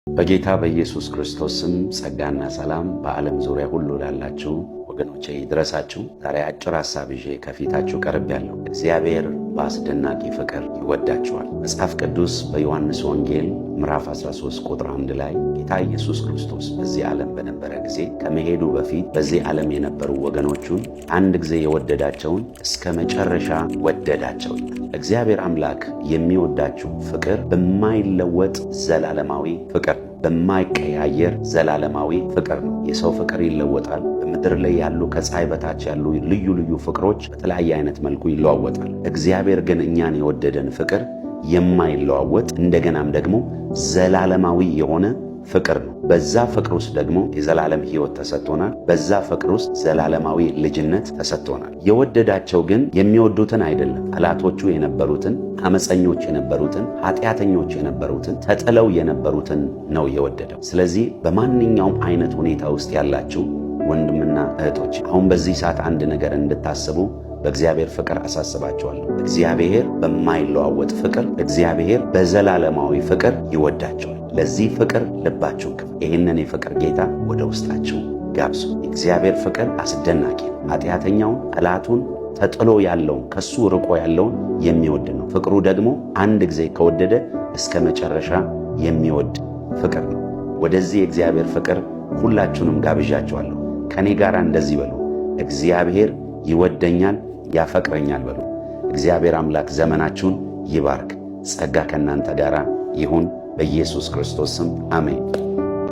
በጌታ በኢየሱስ ክርስቶስ ስም ጸጋና ሰላም በዓለም ዙሪያ ሁሉ ላላችሁ ወገኖቼ ይድረሳችሁ። ዛሬ አጭር ሐሳብ ይዤ ከፊታችሁ ቀርቤያለሁ። እግዚአብሔር በአስደናቂ ፍቅር ይወዳችኋል። መጽሐፍ ቅዱስ በዮሐንስ ወንጌል ምዕራፍ 13 ቁጥር 1 ላይ ጌታ ኢየሱስ ክርስቶስ በዚህ ዓለም በነበረ ጊዜ ከመሄዱ በፊት በዚህ ዓለም የነበሩ ወገኖቹን አንድ ጊዜ የወደዳቸውን እስከ መጨረሻ ወደዳቸው ይላል። እግዚአብሔር አምላክ የሚወዳችሁ ፍቅር በማይለወጥ ዘላለማዊ ፍቅር፣ በማይቀያየር ዘላለማዊ ፍቅር ነው። የሰው ፍቅር ይለወጣል። በምድር ላይ ያሉ ከፀሐይ በታች ያሉ ልዩ ልዩ ፍቅሮች በተለያየ አይነት መልኩ ይለዋወጣል። እግዚአብሔር ግን እኛን የወደደን ፍቅር የማይለዋወጥ እንደገናም ደግሞ ዘላለማዊ የሆነ ፍቅር ነው። በዛ ፍቅር ውስጥ ደግሞ የዘላለም ሕይወት ተሰጥቶናል። በዛ ፍቅር ውስጥ ዘላለማዊ ልጅነት ተሰጥቶናል። የወደዳቸው ግን የሚወዱትን አይደለም፣ ጠላቶቹ የነበሩትን፣ አመፀኞች የነበሩትን፣ ኃጢአተኞች የነበሩትን፣ ተጥለው የነበሩትን ነው የወደደው። ስለዚህ በማንኛውም አይነት ሁኔታ ውስጥ ያላችሁ ወንድምና እህቶች አሁን በዚህ ሰዓት አንድ ነገር እንድታስቡ በእግዚአብሔር ፍቅር አሳስባቸዋለሁ። እግዚአብሔር በማይለዋወጥ ፍቅር፣ እግዚአብሔር በዘላለማዊ ፍቅር ይወዳቸዋል። ለዚህ ፍቅር ልባችሁን ክፈቱ። ይህንን የፍቅር ጌታ ወደ ውስጣችሁ ጋብዙ። የእግዚአብሔር ፍቅር አስደናቂ ነው። ኃጢአተኛውን፣ ጠላቱን፣ ተጥሎ ያለውን፣ ከሱ ርቆ ያለውን የሚወድ ነው። ፍቅሩ ደግሞ አንድ ጊዜ ከወደደ እስከ መጨረሻ የሚወድ ፍቅር ነው። ወደዚህ የእግዚአብሔር ፍቅር ሁላችሁንም ጋብዣችኋለሁ። ከኔ ጋር እንደዚህ በሉ፣ እግዚአብሔር ይወደኛል፣ ያፈቅረኛል በሉ። እግዚአብሔር አምላክ ዘመናችሁን ይባርክ። ጸጋ ከእናንተ ጋር ይሁን። በኢየሱስ ክርስቶስ ስም አሜን።